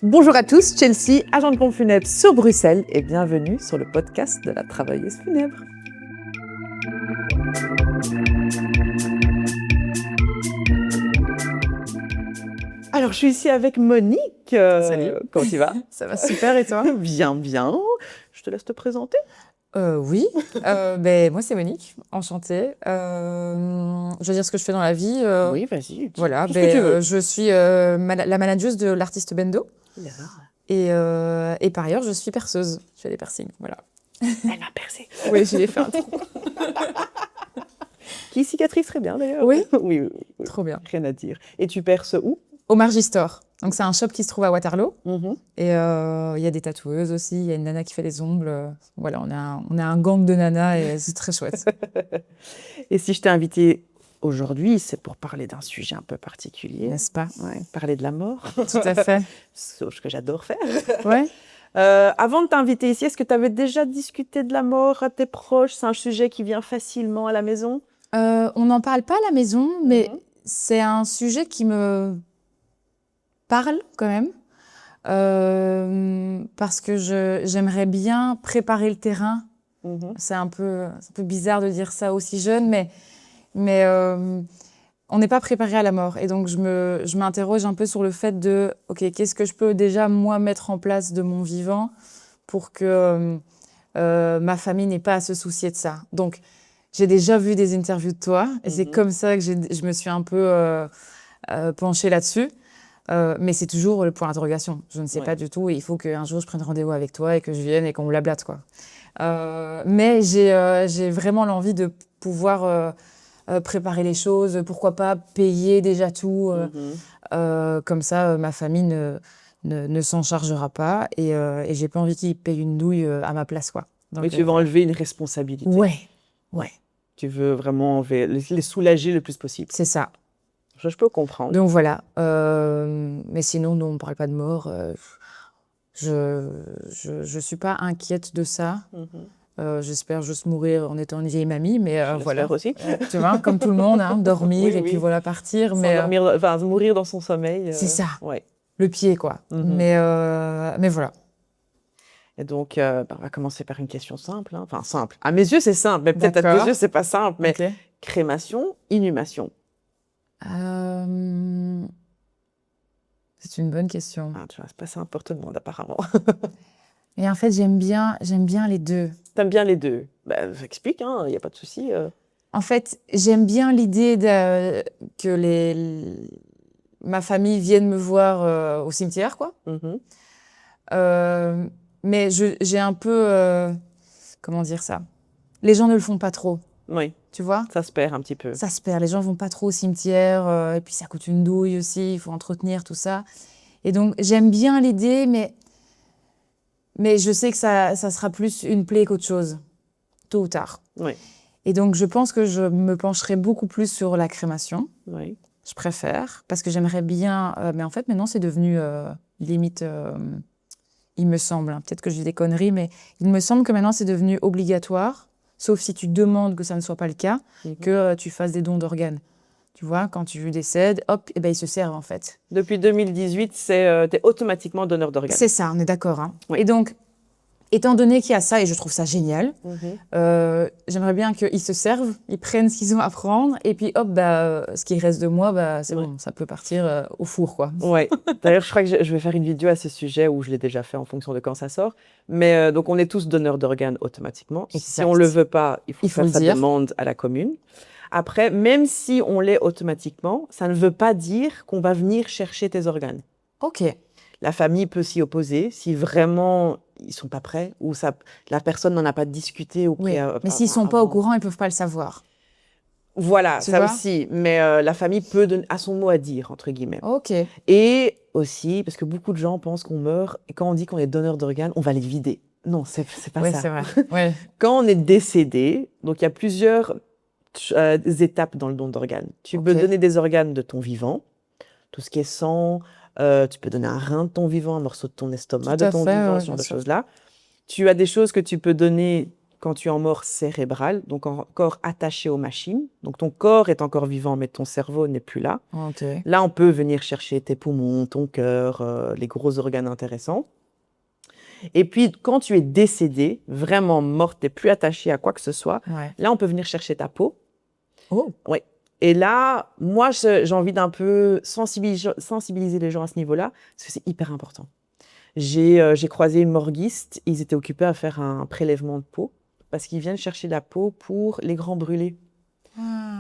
Bonjour à tous, Chelsea, agent de pompe funèbre sur Bruxelles et bienvenue sur le podcast de la travailleuse funèbre. Alors, je suis ici avec Monique. Salut. Comment tu vas? Ça va super et toi? Bien, bien. Je te laisse te présenter. Oui, moi c'est Monique, enchantée. Je veux dire ce que je fais dans la vie. Oui, vas-y. Voilà, Tout ce que tu veux. je suis la manageuse de l'artiste Bendo et par ailleurs je suis perceuse. Je fais des piercings, voilà. Elle m'a percé. Oui, j'ai fait un trou. Qui cicatrise très bien d'ailleurs. Oui. Oui. Trop bien. Rien à dire. Et tu perces où? Au Margistore. Donc c'est un shop qui se trouve à Waterloo. Mhm. Et il y a des tatoueuses aussi, il y a une nana qui fait les ongles. Voilà, on a un gang de nanas et c'est très chouette. Et si je t'ai invitée aujourd'hui, c'est pour parler d'un sujet un peu particulier. N'est-ce pas? Ouais, parler de la mort. Tout à fait. Chose que j'adore faire. Ouais. Avant de t'inviter ici, est-ce que tu avais déjà discuté de la mort à tes proches? C'est un sujet qui vient facilement à la maison? On n'en parle pas à la maison, mais c'est un sujet qui me parle quand même. Parce que j'aimerais bien préparer le terrain. C'est un peu bizarre de dire ça aussi jeune, mais on n'est pas préparé à la mort. Et donc, je m'interroge un peu sur le fait de, OK, qu'est-ce que je peux déjà, moi, mettre en place de mon vivant pour que ma famille n'ait pas à se soucier de ça. Donc, j'ai déjà vu des interviews de toi, et c'est comme ça que je me suis un peu penchée là-dessus. Mais c'est toujours le point d'interrogation. Je ne sais pas du tout, et il faut qu'un jour je prenne rendez-vous avec toi et que je vienne et qu'on blablate, quoi. Mais j'ai vraiment l'envie de pouvoir préparer les choses, pourquoi pas payer déjà tout, comme ça ma famille ne s'en chargera pas, et j'ai pas envie qu'ils payent une douille à ma place, quoi. Donc, mais tu veux enlever une responsabilité. Ouais. Tu veux vraiment les soulager le plus possible. C'est ça. Je peux comprendre. Donc voilà. Mais sinon, nous, on ne parle pas de mort. Je suis pas inquiète de ça. J'espère juste mourir en étant une vieille mamie, mais voilà. Aussi. Tu vois, comme tout le monde, hein, dormir et puis voilà, partir. Sans mais dormir, mourir dans son sommeil. c'est ça. Ouais. Le pied, quoi. Mais voilà. Et donc, on va commencer par une question simple. Enfin, simple. À mes yeux, c'est simple, mais peut-être à tes yeux, c'est pas simple. Mais crémation, inhumation. C'est une bonne question. Tu vois, c'est pas simple pour tout le monde, apparemment. Et en fait, j'aime bien les deux. T'aimes bien les deux? Explique, il n'y a pas de souci. En fait, j'aime bien l'idée que ma famille vienne me voir au cimetière, quoi. Mais j'ai un peu... comment dire ça? Les gens ne le font pas trop. Oui. Tu vois? Ça se perd un petit peu. Ça se perd. Les gens vont pas trop au cimetière. Et puis, ça coûte une douille aussi. Il faut entretenir tout ça. Et donc, j'aime bien l'idée, mais je sais que ça sera plus une plaie qu'autre chose, tôt ou tard. Oui. Et donc, je pense que je me pencherai beaucoup plus sur la crémation. Oui. Je préfère, parce que j'aimerais bien... mais en fait, maintenant, c'est devenu limite... il me semble, peut-être que je dis des conneries, mais il me semble que maintenant, c'est devenu obligatoire, sauf si tu demandes que ça ne soit pas le cas, que tu fasses des dons d'organes. Tu vois, quand tu décèdes, hop, ils se servent, en fait. Depuis 2018, t'es automatiquement donneur d'organes. C'est ça, on est d'accord. Oui. Et donc, étant donné qu'il y a ça, et je trouve ça génial, j'aimerais bien qu'ils se servent, ils prennent ce qu'ils ont à prendre, et puis hop, ce qui reste de moi, c'est bon, ça peut partir au four, quoi. Ouais. D'ailleurs, je crois que je vais faire une vidéo à ce sujet, où je l'ai déjà fait en fonction de quand ça sort. Mais donc, on est tous donneurs d'organes automatiquement. Exact. Si on le veut pas, il faut faire sa dire. demande à la commune. Après, même si on l'est automatiquement, ça ne veut pas dire qu'on va venir chercher tes organes. Ok. La famille peut s'y opposer si vraiment ils sont pas prêts ou la personne n'en a pas discuté. Mais s'ils sont pas au courant, ils peuvent pas le savoir. Voilà, Tu ça vois aussi. Mais la famille peut a son mot à dire, entre guillemets. Ok. Et aussi, parce que beaucoup de gens pensent qu'on meurt, et quand on dit qu'on est donneur d'organes, on va les vider. Non, c'est pas ça. C'est vrai. Ouais. Quand on est décédé, donc il y a plusieurs étapes dans le don d'organes. Tu peux donner des organes de ton vivant, tout ce qui est sang, tu peux donner un rein de ton vivant, un morceau de ton estomac de ton vivant, ce genre de choses-là. Tu as des choses que tu peux donner quand tu es en mort cérébrale, donc encore attaché aux machines. Donc ton corps est encore vivant, mais ton cerveau n'est plus là. Ok. Là, on peut venir chercher tes poumons, ton cœur, les gros organes intéressants. Et puis, quand tu es décédé, vraiment mort, tu n'es plus attaché à quoi que ce soit, Ouais. là, on peut venir chercher ta peau. Oh. Oui. Et là, moi, j'ai envie d'un peu sensibiliser les gens à ce niveau-là, parce que c'est hyper important. J'ai croisé une morguiste, ils étaient occupés à faire un prélèvement de peau, parce qu'ils viennent chercher la peau pour les grands brûlés.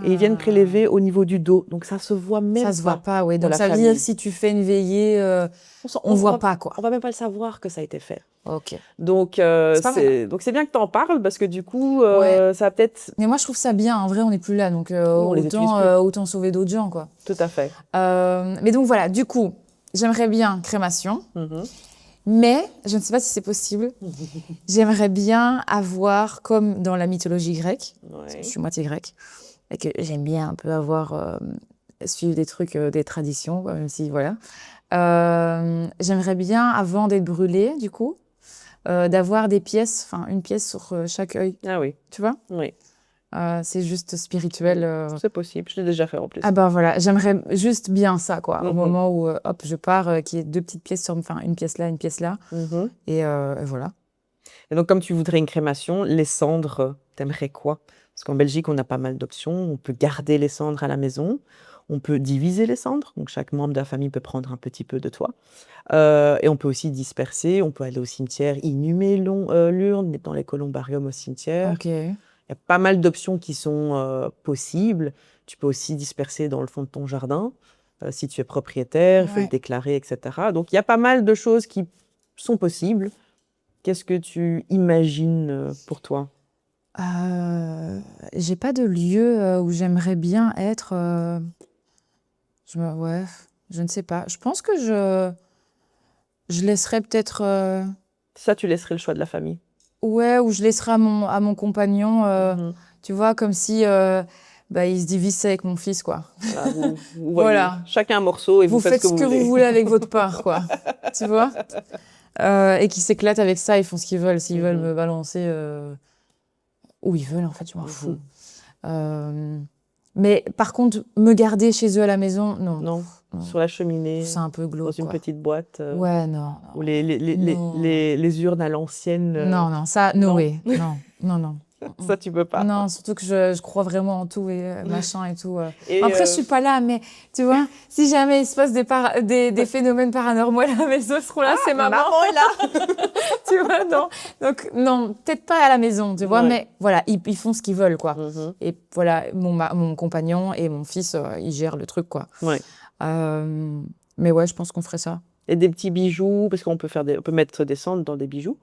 Et ils viennent prélever au niveau du dos, donc ça se voit même pas. Ça se voit pas, oui. pour Donc la ça veut dire famille. si tu fais une veillée, on voit pas, quoi. On va même pas le savoir que ça a été fait. Ok. Donc pas c'est bien que tu en parles, parce que du coup, Ouais. ça va peut-être... Mais moi, je trouve ça bien. En vrai, on n'est plus là, donc on les utilise plus. autant sauver d'autres gens, quoi. Tout à fait. Mais donc voilà, du coup, j'aimerais bien crémation, Mhm. mais je ne sais pas si c'est possible. J'aimerais bien avoir, comme dans la mythologie grecque, parce que Ouais. je suis moitié grecque, et que j'aime bien un peu avoir, suivre des trucs, des traditions, quoi, même si, voilà. J'aimerais bien, avant d'être brûlée, du coup, d'avoir des pièces, enfin une pièce sur chaque œil, Ah oui, tu vois? oui, C'est juste spirituel. c'est possible. Je l'ai déjà fait en plus. Ah ben voilà, j'aimerais juste bien ça, quoi. Au Mhm. moment où, hop, je pars, qu'il y ait 2 petites pièces enfin une pièce là, une pièce là, Mhm. et voilà. Et donc, comme tu voudrais une crémation, les cendres, t'aimerais quoi? Parce qu'en Belgique, on a pas mal d'options. On peut garder les cendres à la maison. On peut diviser les cendres. Donc, chaque membre de la famille peut prendre un petit peu de toi. Et on peut aussi disperser. On peut aller au cimetière, inhumer l'urne dans les columbariums au cimetière. OK. Il y a pas mal d'options qui sont possibles. Tu peux aussi disperser dans le fond de ton jardin. Si tu es propriétaire, il faut le Ouais. déclarer, etc. Donc, il y a pas mal de choses qui sont possibles. Qu'est-ce que tu imagines pour toi? J'ai pas de lieu, où j'aimerais bien être, ouais, je ne sais pas. Je pense que je laisserais peut-être, Ça, tu laisserais le choix de la famille. ouais, ou je laisserais à mon compagnon, Mhm. tu vois? Comme si, bah, il se divise avec mon fils, quoi. Voilà, vous voyez, Voilà. chacun un morceau et vous Vous faites faites ce que vous voulez avec votre part, quoi. Tu vois? Et qui s'éclatent avec ça, ils font ce qu'ils veulent. S'ils veulent Mhm. me balancer où ils veulent, en fait, je m'en fous. Mais par contre, me garder chez eux à la maison, non. Non, Non. sur la cheminée, C'est un peu dans glauque, une quoi. petite boîte, Ouais, non. ou Non. les urnes à l'ancienne. Non, non, ça, no non. way. Non, non, non. Ça, tu peux pas. Non, surtout que je crois vraiment en tout et machin et tout. Et, Après, je suis pas là, mais tu vois, si jamais il se passe des phénomènes paranormaux à la maison, ce là, c'est maman. maman est là. Tu vois, non. Donc, non, peut-être pas à la maison, tu vois, Ouais. mais voilà, ils font ce qu'ils veulent, quoi. Mhm. Et voilà, mon compagnon et mon fils, ils gèrent le truc, quoi. Ouais. Mais ouais, je pense qu'on ferait ça. Et des petits bijoux, parce qu'on peut on peut mettre des cendres dans des bijoux.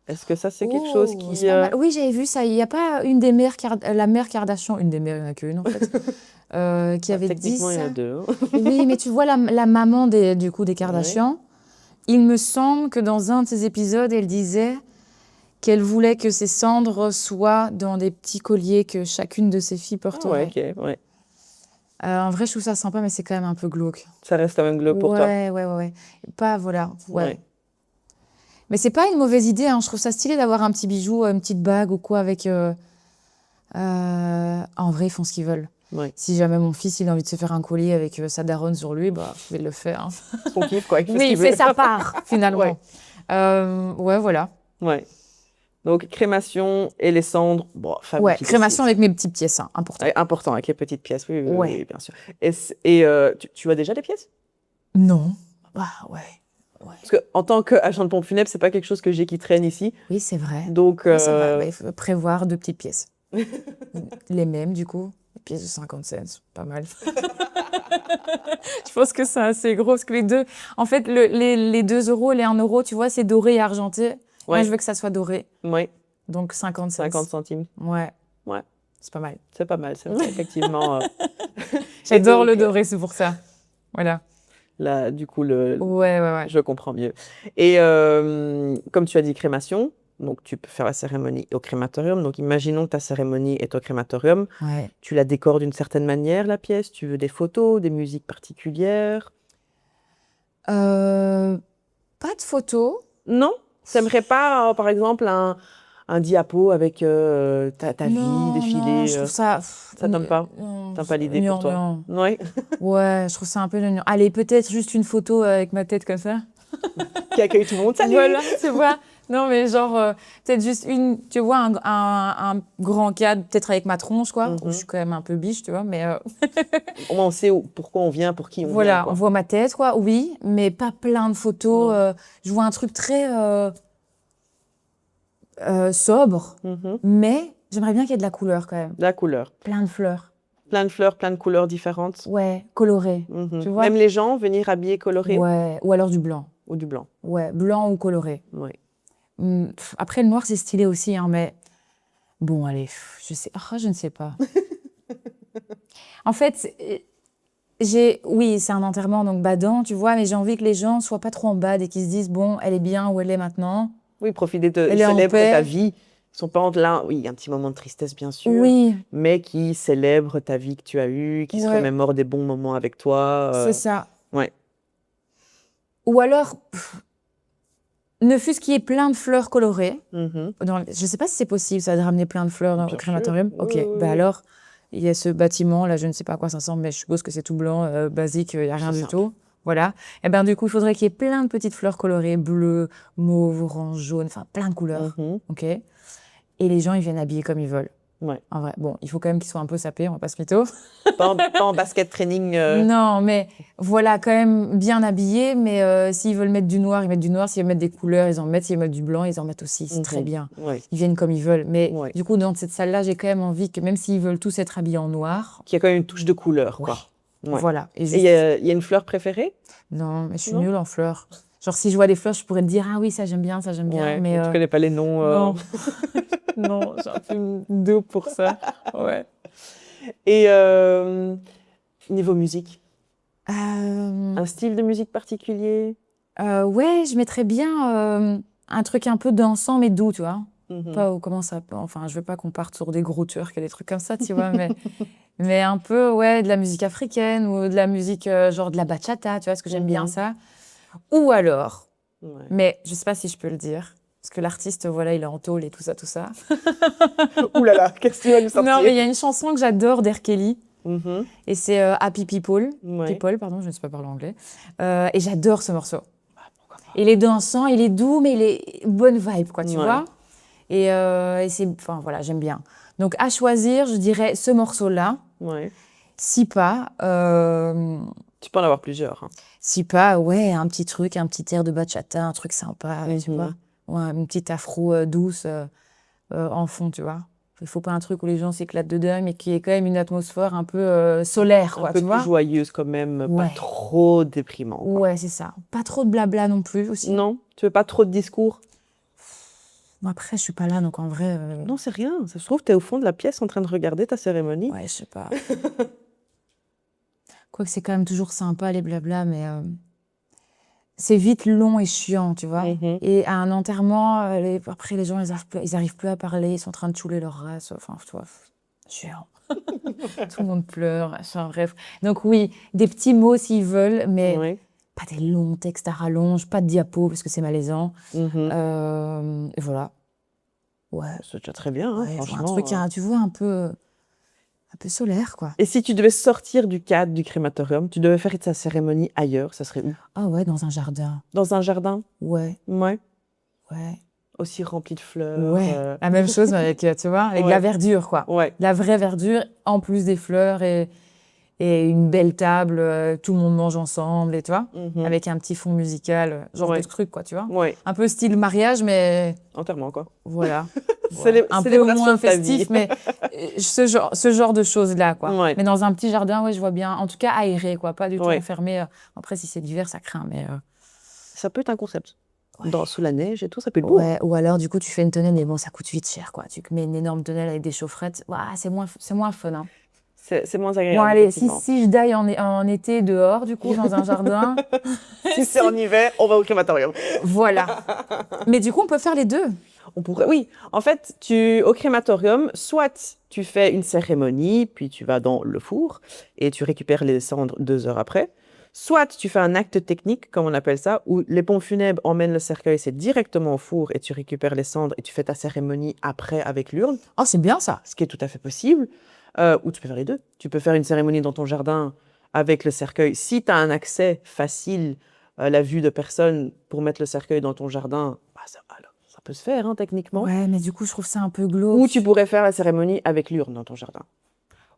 Est-ce que ça, c'est quelque chose Oh, qui... c'est pas mal. Oui, j'avais vu ça. Il n'y a pas une des mères, la mère Kardashian, une des mères, il n'y en a qu'une, en fait, qui avait dit Techniquement, il y en a ça. deux. Oui, mais tu vois, la maman des Kardashian, il me semble que dans un de ses épisodes, elle disait qu'elle voulait que ses cendres soient dans des petits colliers que chacune de ses filles Ah porterait. ouais, ok, ouais. En vrai, je trouve ça sympa, mais c'est quand même un peu glauque. Ça reste quand même glauque pour toi. Ouais. Pas, voilà, ouais. Ouais. Mais c'est pas une mauvaise idée, hein. Je trouve ça stylé d'avoir un petit bijou, une petite bague ou quoi avec... En vrai, ils font ce qu'ils veulent. Ouais. Si jamais mon fils il a envie de se faire un collier avec sa daronne sur lui, bah, il va le faire. Hein. Son kiff, quoi. Oui, il fait sa part, finalement. Ouais. Ouais, voilà. Ouais. Donc, crémation et les cendres, bon, famille Ouais, qui crémation décide. avec mes petites pièces, hein, important. Ouais, important, avec les petites pièces, oui, Ouais. oui, bien sûr. Et tu as déjà des pièces? Non. Bah, ouais. Parce qu'en tant qu'agent de pompe funèbre, c'est pas quelque chose que j'ai qui traîne ici. Oui, c'est vrai. Donc, Oui, c'est vrai. Bah, il faut prévoir 2 petites pièces. Les mêmes, du coup. Les pièces de 50 cents, pas mal. Je pense que c'est assez gros, parce que les deux... En fait, les 2 euros, les 1 euro, tu vois, c'est doré et argenté. Moi, ouais, je veux que ça soit doré. ouais, Donc, 50 cents. 50 centimes. Ouais. Ouais. C'est pas mal. C'est pas mal, c'est vrai, effectivement. J'adore donc, le doré, c'est pour ça. Voilà. Là, du coup, Ouais. je comprends mieux. Et comme tu as dit crémation, donc tu peux faire la cérémonie au crématorium. Donc, imaginons que ta cérémonie est au crématorium. Ouais. Tu la décores d'une certaine manière, la pièce. Tu veux des photos, des musiques particulières. Pas de photos. Non? T'aimerais pas, par exemple, un un diapo avec ta vie Non, défilée. je trouve ça... Ça t'aime pas? Non, T'as pas l'idée pour toi? non. Ouais. Ouais, je trouve ça un peu gnangnan. Allez, peut-être juste une photo avec ma tête comme ça. Qui accueille tout le monde. Salut! Voilà, tu vois. Non, mais genre, peut-être juste une, tu vois, un grand cadre, peut-être avec ma tronche, quoi. Je suis quand même un peu biche, tu vois, mais Au moins, on sait pourquoi on vient, pour qui on vient. voilà, Quoi. on voit ma tête, quoi, oui, mais pas plein de photos. Je vois un truc très sobre, mais j'aimerais bien qu'il y ait de la couleur quand même. De la couleur. Plein de fleurs. Plein de fleurs, plein de couleurs différentes. Ouais, colorées, tu vois. Même les gens, venir habillés colorés. Ouais, ou alors du blanc. Ou du blanc. Ouais, blanc ou coloré. Ouais. Après, le noir, c'est stylé aussi, hein, mais bon, allez, je ne sais pas. En fait, oui, c'est un enterrement, donc badant, tu vois, mais j'ai envie que les gens soient pas trop en bad et qu'ils se disent, bon, elle est bien où elle est maintenant. Oui, profiter de Elle est en célèbre paix. ta vie. Ils sont pas là, oui, un petit moment de tristesse, bien sûr. Oui, Mais qui célèbrent ta vie que tu as eue, qui se Ouais. remémorent des bons moments avec toi. c'est ça. Ouais. Ou alors, ne fût-ce qu'il y ait plein de fleurs colorées. Mhm. Je sais pas si c'est possible, ça, de ramener plein de fleurs dans Bien le crématorium. sûr. Ok, Oui, oui, bah oui. alors, il y a ce bâtiment, là, je ne sais pas à quoi ça ressemble, mais je suppose que c'est tout blanc, basique, il n'y a rien C'est du simple. tout. Voilà. Et ben du coup, il faudrait qu'il y ait plein de petites fleurs colorées, bleu, mauve, orange, jaune, enfin plein de couleurs. Mhm. Ok. Et les gens, ils viennent habiller comme ils veulent. Ouais. En vrai, bon, il faut quand même qu'ils soient un peu sapés, on va pas se mytho. Pas en basket training. Non, mais voilà, quand même bien habillés. Mais s'ils veulent mettre du noir, ils mettent du noir. S'ils veulent mettre des couleurs, ils en mettent. S'ils veulent mettre du blanc, ils en mettent aussi. C'est très bien. Ouais. Ils viennent comme ils veulent. Mais Ouais. du coup, dans cette salle-là, j'ai quand même envie que même s'ils veulent tous être habillés en noir, Qui a quand même une touche de couleur, quoi. Ouais. voilà. Et Et juste... il y a une fleur préférée? Non, mais je suis Non nulle en fleurs. Genre, si je vois des fleurs, je pourrais te dire, ah oui, ça j'aime bien, ça j'aime bien. Ouais. Mais Tu connais pas les noms. non, non, j'ai un peu dos pour ça. Ouais. Et niveau musique, Euh, un style de musique particulier? ouais, je mettrais bien un truc un peu dansant mais doux, tu vois. Mhm. Pas comment ça. Enfin, je veux pas qu'on parte sur des gros turcs et des trucs comme ça, tu vois, mais un peu, ouais, de la musique africaine ou de la musique genre de la bachata, tu vois, parce que j'aime bien ça. Ou alors, Ouais. mais je sais pas si je peux le dire, parce que l'artiste, voilà, il est en tôle et tout ça, tout ça. Ouh là là, qu'est-ce que tu vas nous sortir? Non, mais il y a une chanson que j'adore d'R. Kelly. Mhm. Et c'est Happy People. Ouais. People, pardon, je ne sais pas parler anglais. Et j'adore ce morceau. Il est dansant, il est doux, mais il est bonne vibe, quoi, tu Ouais. vois. Et c'est, enfin voilà, j'aime bien. Donc à choisir, je dirais ce morceau-là. Ouais. Si pas, Tu peux en avoir plusieurs. Hein. ouais, un petit truc, un petit air de bachata, un truc sympa, tu vois. Ouais, une petite afro douce en fond, tu vois. Il faut pas un truc où les gens s'éclatent dedans, mais qui est quand même une atmosphère un peu solaire, quoi, Un peu tu plus vois. joyeuse quand même, Ouais. pas trop déprimant. Quoi. Ouais, c'est ça. Pas trop de blabla non plus aussi. Non, tu veux pas trop de discours? Bon, après, je suis pas là, donc en vrai. Non, c'est rien. Ça se trouve, tu es au fond de la pièce en train de regarder ta cérémonie. Ouais, je sais pas. Quoique c'est quand même toujours sympa les blabla, mais c'est vite long et chiant, tu vois. Mhm. Et à un enterrement, après les gens, ils arrivent plus à parler, ils sont en train de chouler leur race. Enfin, tu vois, chiant. Tout le monde pleure, enfin, bref. Donc oui, des petits mots s'ils veulent, mais Ouais. pas des longs textes à rallonge, pas de diapos parce que c'est malaisant. Mhm. Et voilà. Ouais. C'est déjà très bien, hein, Ouais, faut franchement. un truc, tu vois, un peu solaire, quoi. Et si tu devais sortir du cadre du crématorium, tu devais faire ta cérémonie ailleurs, ça serait où? Ah ouais, dans un jardin. Dans un jardin? Ouais, Ouais. ouais. Aussi rempli de fleurs. Ouais, la même chose, mais avec, tu vois, avec de Ouais. la verdure, quoi. Ouais. La vraie verdure, en plus des fleurs et une belle table, tout le monde mange ensemble, et tu vois, Mhm. avec un petit fond musical, genre Ouais. de truc, quoi, tu vois. Ouais. Un peu style mariage, mais Enterrement, quoi. voilà. Un peu Célébration moins de ta vie. festif, mais ce genre de choses-là, quoi. Ouais. Mais dans un petit jardin, ouais, je vois bien. En tout cas, aéré, quoi, pas du tout Ouais. enfermé. Après, si c'est l'hiver, ça craint, mais... Ça peut être un concept. Ouais. Sous la neige et tout, ça peut être beau. Ouais, ou alors, du coup, tu fais une tonnelle, mais bon, ça coûte vite cher, quoi. Tu mets une énorme tonnelle avec des chaufferettes. Ouah, c'est moins fun, hein. C'est moins agréable. Bon, allez, effectivement. si je die en été dehors, du coup, dans un jardin, Si c'est en hiver, on va au crématorium. voilà. Mais du coup, on peut faire les deux. On pourrait, oui. En fait, au crématorium, soit tu fais une cérémonie, puis tu vas dans le four et tu récupères les cendres 2 heures après. Soit tu fais un acte technique, comme on appelle ça, où les pompes funèbres emmènent le cercueil, c'est directement au four et tu récupères les cendres et tu fais ta cérémonie après avec l'urne, Oh, c'est bien ça. ce qui est tout à fait possible. Ou tu peux faire les deux. Tu peux faire une cérémonie dans ton jardin avec le cercueil. Si tu as un accès facile à la vue de personne pour mettre le cercueil dans ton jardin, bah, ça peut se faire, hein, techniquement. Ouais, mais du coup, je trouve ça un peu Ou glauque. tu pourrais faire la cérémonie avec l'urne dans ton jardin.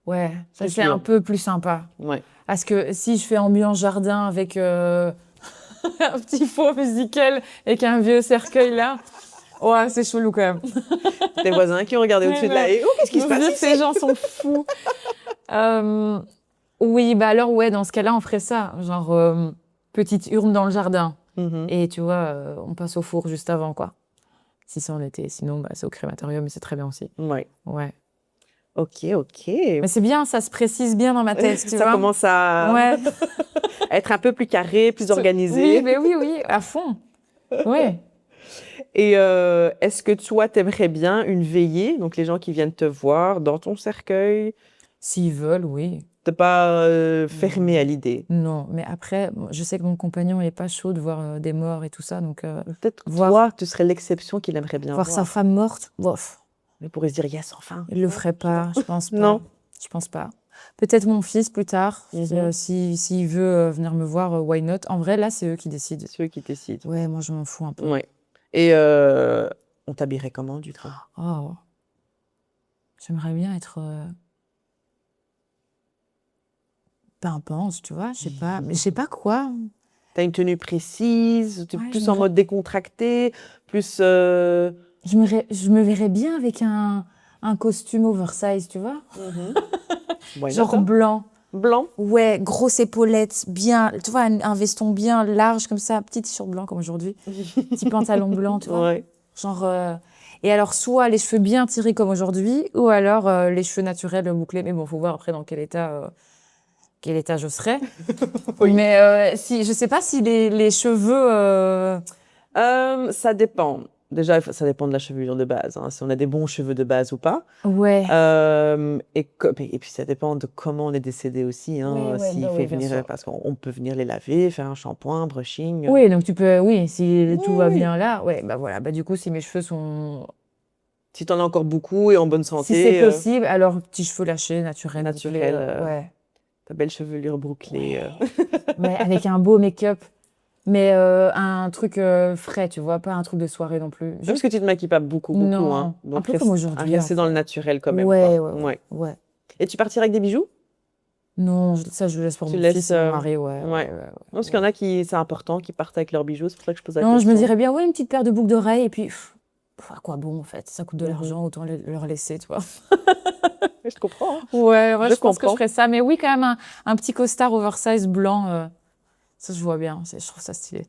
Ouais, ça Plus c'est un l'urne. peu plus sympa. Ouais. Parce que si je fais ambiance jardin avec un petit faux musical et qu'un vieux cercueil là, ouais, c'est chelou quand même. Tes voisins qui ont regardé au-dessus de la haie. Oh, qu'est-ce qui se passe ici? Ces gens sont fous. Oui, bah alors ouais, dans ce cas-là, on ferait ça. Genre, petite urne dans le jardin. Mhm. Et tu vois, on passe au four juste avant, quoi. Si ça en était. Sinon, bah, c'est au crématorium, mais c'est très bien aussi. Ouais. Ouais. Ok. Mais c'est bien, ça se précise bien dans ma tête, tu Ça vois. commence à Ouais. être un peu plus carré, plus organisé. Oui, mais oui, à fond. Ouais. Et est-ce que toi, t'aimerais bien une veillée, donc les gens qui viennent te voir dans ton cercueil, S'ils veulent, oui. t'es pas fermé à l'idée? Non, mais après, je sais que mon compagnon n'est pas chaud de voir des morts et tout ça, donc Peut-être que voir- toi, tu serais l'exception qu'il aimerait bien voir sa femme morte, bof. Il pourrait se dire, yes, enfin. Il le ferait pas, je pense pas. Non. Je pense pas. Peut-être mon fils plus tard, Mhm. s'il veut venir me voir, why not. En vrai, là, c'est eux qui décident. C'est eux qui décident. Ouais, moi, je m'en fous un peu. Ouais. Et on t'habillerait comment, du coup? Oh. J'aimerais bien être pimpante, tu vois, je sais pas. Mais je sais pas quoi. T'as une tenue précise, t'es Ouais, plus je en me- mode décontracté, plus... Je me verrais bien avec un costume oversize, tu vois. Why not, Genre hein? blanc. Blanc. Ouais, grosse épaulette, bien, tu vois, un veston bien large comme ça, petit t-shirt blanc comme aujourd'hui, petit pantalon blanc, tu vois. Ouais. Genre, et alors, soit les cheveux bien tirés comme aujourd'hui, ou alors les cheveux naturels bouclés. Mais bon, faut voir après dans quel état je serais. Oui. Mais si, je sais pas si les cheveux. Ça dépend. Déjà, ça dépend de la chevelure de base, hein, si on a des bons cheveux de base ou pas. Ouais. Et puis, ça dépend de comment on est décédé aussi. Hein, Ouais, ouais, s'il bah faut oui, bien venir, sûr. parce qu'on peut venir les laver, faire un shampoing, brushing. Oui, donc tu peux, oui, si tout va Oui. bien là, ouais, bah voilà. Bah du coup, si mes cheveux sont. Si t'en as encore beaucoup et en bonne santé, Si c'est possible, alors petits cheveux lâchés, naturels. Naturel, bouclés, ouais. ta belle chevelure bouclée. Ouais, avec un beau make-up. Mais un truc frais, tu vois, pas un truc de soirée non plus. Parce que tu te maquilles pas beaucoup, Non, hein. un Donc, peu comme aujourd'hui, rester en dans fait. le naturel quand même, Ouais, quoi. ouais, ouais. Et tu partirais avec des bijoux? Non, ça, je le laisse pour Tu mon laisses, fils et mon mari, ouais. ouais. Non, parce qu'il y en a qui, c'est important, qui partent avec leurs bijoux. C'est pour ça que je pose la Non, je me question. dirais bien, ouais, une petite paire de boucles d'oreilles, et puis, à quoi bon, en fait? Ça coûte de Mhm. l'argent, autant leur laisser, tu vois. Je comprends, hein. Ouais, Je je pense que je comprends. ferais ça. Mais oui, quand même, un petit costard oversize blanc, ça, je vois bien. Je trouve ça stylé.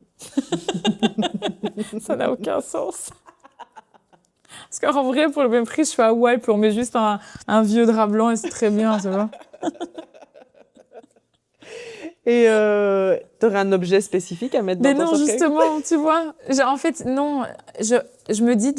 Ça n'a aucun sens. Parce qu'en vrai, pour le même prix, je fais à Wipe, on met juste un vieux drap blanc et c'est très bien, tu vois. Et t'aurais un objet spécifique à mettre Mais dans ton non, cercueil? justement, tu vois. En fait, non, je me dis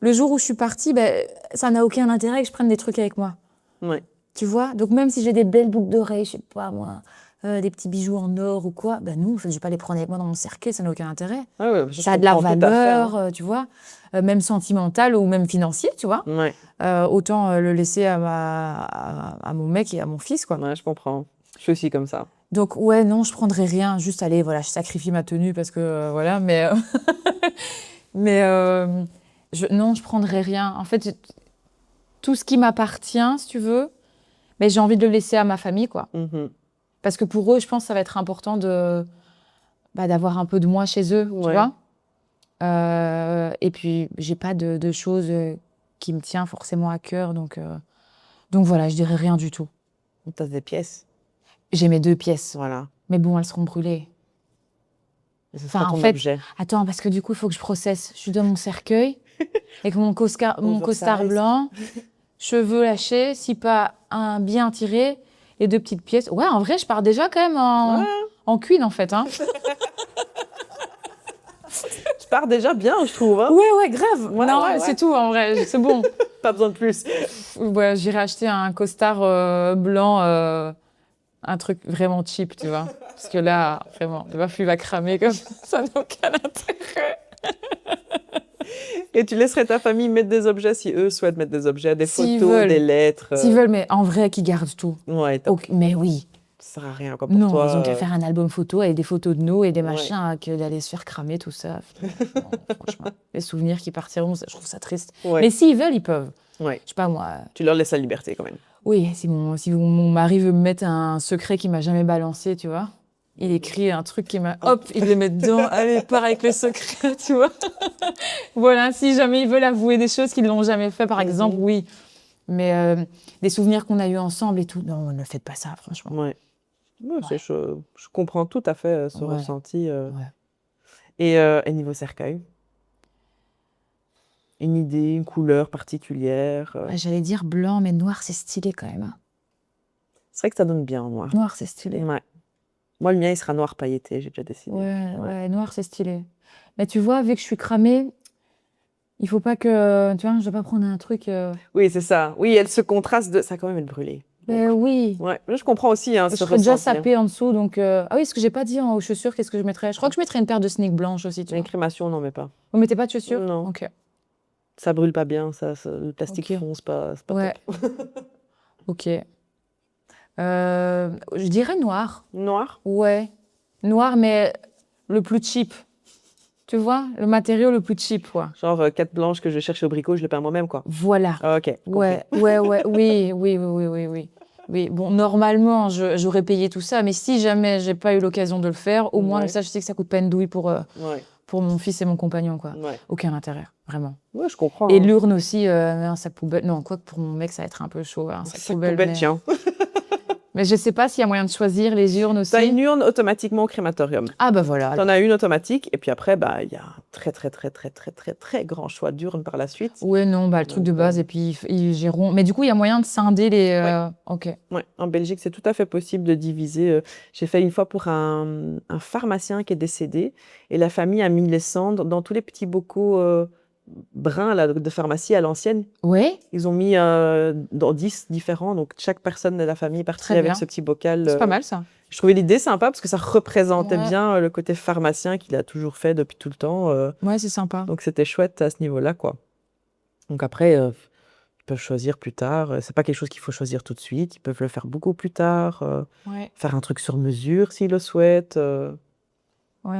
le jour où je suis partie, ben, ça n'a aucun intérêt que je prenne des trucs avec moi. Ouais. Tu vois? Donc, même si j'ai des belles boucles d'oreilles, je sais pas moi, des petits bijoux en or ou quoi, ben non, en fait, je vais pas les prendre avec moi dans mon cercueil, ça n'a aucun intérêt. Ah ouais, je Ça a de la comprends tout à fait, hein. valeur, tu vois, même sentimentale ou même financier, tu vois. Ouais, Autant le laisser à mon mec et à mon fils, quoi. ouais, je comprends. Je suis aussi comme ça. Donc, ouais, non, je prendrais rien. Juste, allez, voilà, je sacrifie ma tenue parce que, voilà, mais... non, je prendrais rien. En fait, tout ce qui m'appartient, si tu veux, mais j'ai envie de le laisser à ma famille, quoi. Mhm. Parce que pour eux, je pense que ça va être important d'avoir un peu de moi chez eux, tu Ouais. vois. Et puis, j'ai pas de choses qui me tient forcément à cœur. Donc voilà, je dirais rien du tout. T'as des pièces. J'ai mes 2 pièces. Voilà. Mais bon, elles seront brûlées. Et ce Enfin, sera en ton fait, objet. attends, parce que du coup, il faut que je processe. Je suis dans mon cercueil, avec mon costard Oversize. blanc, cheveux lâchés, si pas un bien tiré, et 2 petites pièces. Ouais, en vrai, je pars déjà quand même en queen, en fait. Hein. Tu pars déjà bien, je trouve. Hein. Ouais, grave. Ouais, non, ouais. c'est tout, en vrai. C'est bon. Pas besoin de plus. Ouais, j'irai acheter un costard blanc un truc vraiment cheap, tu vois. Parce que là, vraiment, le baffu va cramer comme ça n'a aucun intérêt. Et tu laisserais ta famille mettre des objets si eux souhaitent mettre des objets, des S'ils photos, veulent. des lettres. S'ils veulent, mais en vrai, qu'ils gardent tout. Ouais, top. Ok, mais oui. Ça sert à rien quoi pour Non, toi. ils ont qu'à faire un album photo avec des photos de nous et des Ouais. machins que d'aller se faire cramer tout ça. Non, franchement, les souvenirs qui partiront, je trouve ça triste. Ouais. Mais s'ils veulent, ils peuvent. Ouais. Je sais pas moi. Tu leur laisses la liberté quand même. Oui, si mon mari veut me mettre un secret qu'il m'a jamais balancé, tu vois. Il écrit un truc qui m'a... Hop, il le met dedans. Allez, pars avec le secret, tu vois. Voilà, si jamais ils veulent avouer des choses qu'ils n'ont jamais fait, par exemple, oui. Mais des souvenirs qu'on a eus ensemble et tout, non, ne faites pas ça, franchement. Ouais. Ouais, je comprends tout à fait ce Ouais. ressenti. Ouais. Et niveau cercueil? Une idée, une couleur particulière? Ouais, j'allais dire blanc, mais noir, c'est stylé quand même. Hein. C'est vrai que ça donne bien en noir. Noir, c'est stylé. Ouais. Moi, le mien, il sera noir pailleté, j'ai déjà décidé. Ouais, noir, c'est stylé. Mais tu vois, vu que je suis cramée, il faut pas que... Tu vois, je dois pas prendre un truc... Oui, c'est ça. Oui, elle se contraste de... Ça va quand même être brûlé. Ben oui. Ouais, je comprends aussi hein, Je ce serais déjà ressenti. sapée en dessous, donc... Ah oui, ce que j'ai pas dit aux chaussures, qu'est-ce que je mettrais? Je crois que je mettrais une paire de sneakers blanches aussi, tu Une vois. crémation, on n'en met pas. Vous mettez pas de chaussures? Non. Ok. Ça brûle pas bien, le plastique Ok. fonce pas, c'est pas Ouais. top. Ok. Je dirais noir. Noir? Ouais. Noir, mais le plus cheap. Tu vois? Le matériau le plus cheap, quoi. Genre 4 blanches que je cherche au bricot, je les peins moi-même, quoi. Voilà. Ah, ok. Ouais, oui. Oui, bon, normalement, j'aurais payé tout ça, mais si jamais j'ai pas eu l'occasion de le faire, au moins, Ouais. ça, je sais que ça coûte pas une douille pour mon fils et mon compagnon, quoi. Ouais. Aucun intérêt, vraiment. Ouais, je comprends. Et hein. l'urne aussi, un sac poubelle. Non, quoi que pour mon mec, ça va être un peu chaud, un sac Sac poubelle. poubelle, mais... tiens. mais je sais pas s'il y a moyen de choisir les urnes aussi. T'as une urne automatiquement au crématorium. Ah bah voilà. T'en as une automatique, et puis après, bah, il y a un très grand choix d'urnes par la suite. Ouais, non, bah le truc de Donc, base, et puis ils géreront. Mais du coup, il y a moyen de scinder les... Ok. Ouais, en Belgique, c'est tout à fait possible de diviser. J'ai fait une fois pour un pharmacien qui est décédé, et la famille a mis les cendres dans tous les petits bocaux bruns là, de pharmacie à l'ancienne. Ouais, Ils ont mis dans 10 différents, donc chaque personne de la famille est partie Très avec bien. ce petit bocal. c'est pas mal ça. Je trouvais l'idée sympa parce que ça représentait Ouais. bien le côté pharmacien qu'il a toujours fait depuis tout le temps. Ouais, c'est sympa. Donc c'était chouette à ce niveau-là, quoi. Donc après, ils peuvent choisir plus tard. C'est pas quelque chose qu'il faut choisir tout de suite. Ils peuvent le faire beaucoup plus tard. Ouais. Faire un truc sur mesure s'ils le souhaitent. Ouais.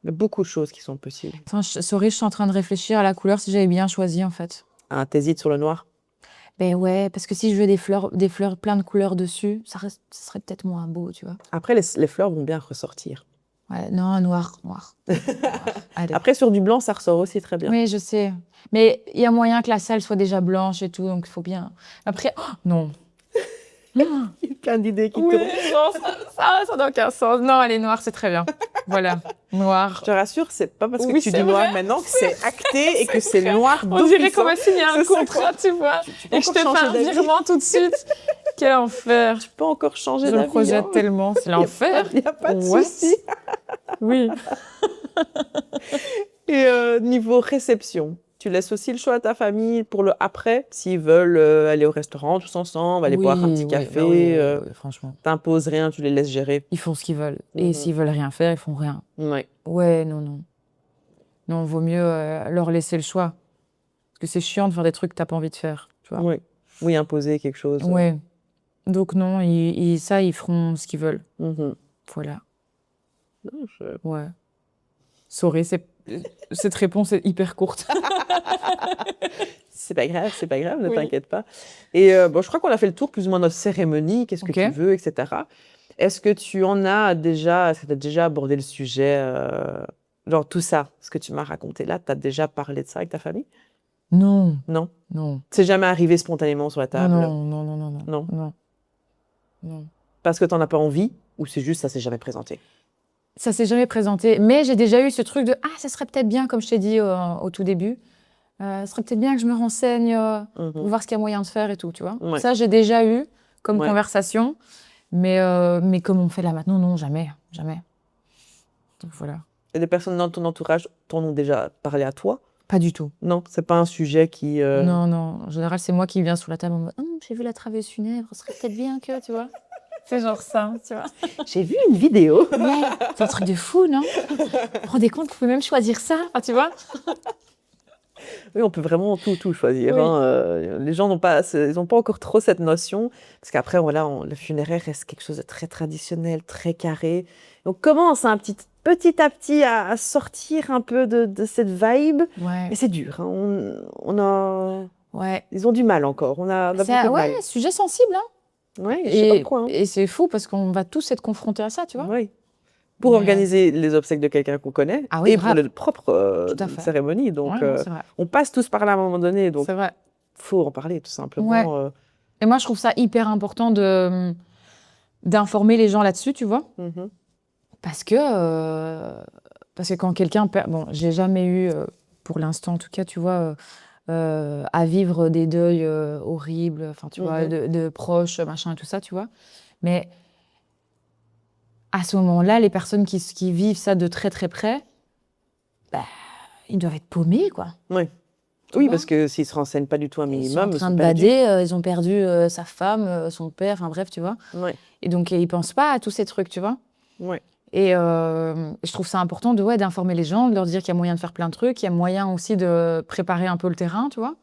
Il y a beaucoup de choses qui sont possibles. Attends, sorry, je suis en train de réfléchir à la couleur si j'avais bien choisi en fait. Ah, t'hésites sur le noir? Ben ouais, parce que si je veux des fleurs plein de couleurs dessus, ça serait peut-être moins beau, tu vois. Après, les fleurs vont bien ressortir. Ouais, non, noir. Allez. Après, sur du blanc, ça ressort aussi très bien. Oui, je sais. Mais il y a moyen que la salle soit déjà blanche et tout, donc il faut bien. Après, oh, non. Il y a plein d'idées qui Oui, tournent. non, ça n'a aucun sens. Non, elle est noire, c'est très bien. Voilà, noir. Je te rassure, c'est pas parce que Oui, tu c'est dis noir vrai. maintenant que c'est acté et que c'est noir On dirait d'office, qu'on va hein. signer un C'est ça, contrat, tu vois. peux Et que je te encore fais changer un d'avis. virement tout de suite. Quel enfer. Tu peux encore changer Je d'avis. le projette hein. tellement, c'est l'enfer. Il n'y a pas de What? souci. Oui. Et niveau réception, tu laisses aussi le choix à ta famille pour le après, s'ils veulent aller au restaurant tous ensemble, aller boire un petit café. Franchement. T'imposes rien, tu les laisses gérer. Ils font ce qu'ils veulent. Mhm. Et s'ils veulent rien faire, ils font rien. Ouais. Ouais, non. Non, vaut mieux leur laisser le choix. Parce que c'est chiant de faire des trucs que t'as pas envie de faire, tu vois. Oui. Oui, imposer quelque chose. Ouais. Donc non, ils feront ce qu'ils veulent. Mhm. Voilà. Non, Ouais. Sorry, cette réponse est hyper courte. C'est pas grave, ne Oui. t'inquiète pas. Et bon, je crois qu'on a fait le tour plus ou moins de notre cérémonie, qu'est-ce que Ok. tu veux, etc. Est-ce que tu as déjà abordé le sujet, genre tout ça, ce que tu m'as raconté là, tu as déjà parlé de ça avec ta famille? Non. Non. C'est jamais arrivé spontanément sur la table? Non. Non. Parce que t'en as pas envie, ou c'est juste ça s'est jamais présenté? Ça s'est jamais présenté, mais j'ai déjà eu ce truc de « Ah, ça serait peut-être bien, comme je t'ai dit au tout début, ça serait peut-être bien que je me renseigne pour voir ce qu'il y a moyen de faire et tout, tu vois. Ouais. Ça, j'ai déjà eu comme Ouais. conversation, mais comme on fait là maintenant, non, jamais. Donc voilà. Et des personnes dans ton entourage t'en ont déjà parlé à toi? Pas du tout. Non, c'est pas un sujet qui... Non. En général, c'est moi qui viens sur la table en mode « j'ai vu la traverse funèbre, ce serait peut-être bien que, tu vois. » C'est genre ça, tu vois. J'ai vu une vidéo. Ouais, c'est un truc de fou, non? Vous vous rendez compte qu'on peut même choisir ça? Enfin, tu vois? Oui, on peut vraiment tout choisir. Oui. Hein. Les gens ils n'ont pas encore trop cette notion, parce qu'après, voilà, le funéraire reste quelque chose de très traditionnel, très carré. Et on commence hein, petit à petit à sortir un peu de cette vibe, Ouais. mais c'est dur. Hein. Ouais. Ils ont du mal encore. On a beaucoup de Ouais, mal. sujet sensible, hein. Ouais, je sais pas pourquoi. Hein. Et c'est fou parce qu'on va tous être confrontés à ça, tu vois. Oui. Pour organiser les obsèques de quelqu'un qu'on connaît et pour les propres cérémonies. Donc, c'est vrai. on passe tous par là à un moment donné. Donc, c'est vrai. faut en parler tout simplement. Ouais. Et moi, je trouve ça hyper important d'informer les gens là-dessus, tu vois. Parce que quand quelqu'un perd... Bon, j'ai jamais eu, pour l'instant en tout cas, tu vois, à vivre des deuils horribles, enfin, tu vois, de proches, machin et tout ça, tu vois. Mais à ce moment-là, les personnes qui vivent ça de très très près, bah, ils doivent être paumés, quoi. Oui, parce que s'ils se renseignent pas du tout un minimum, ils sont en train de bader, ils ont perdu sa femme, son père, enfin bref, tu vois. Et donc, ils pensent pas à tous ces trucs, tu vois. Et je trouve ça important d'informer les gens, de leur dire qu'il y a moyen de faire plein de trucs, il y a moyen aussi de préparer un peu le terrain, tu vois.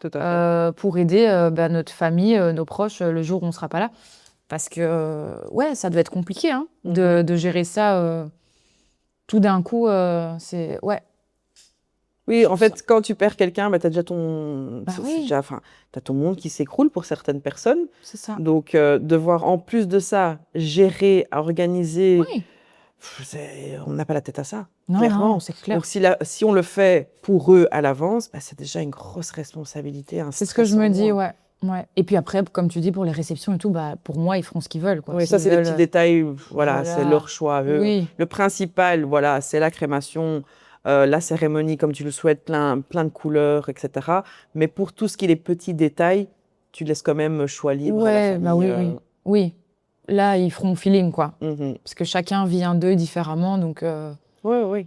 Tout à fait. Pour aider notre famille, nos proches, le jour où on sera pas là. Parce que, ça doit être compliqué hein, de gérer ça tout d'un coup. C'est... Ouais. Oui, en fait, quand tu perds quelqu'un, tu as déjà ton... t'as ton monde qui s'écroule pour certaines personnes. C'est ça. Donc, devoir, en plus de ça, gérer, organiser... Oui. On n'a pas la tête à ça, non, clairement. Non, c'est clair. Donc, si on le fait pour eux à l'avance, c'est déjà une grosse responsabilité. C'est ce que je me dis, ouais. Et puis après, comme tu dis, pour les réceptions et tout, pour moi, ils feront ce qu'ils veulent. Quoi. Oui, ça, c'est des petits détails, voilà, c'est leur choix. Oui. Le principal, voilà, c'est la crémation, la cérémonie, comme tu le souhaites, plein de couleurs, etc. Mais pour tout ce qui est les petits détails, tu laisses quand même choix libre à la famille. Oui. Là, ils feront feeling, quoi. Parce que chacun vit un deuil différemment, donc... Oui.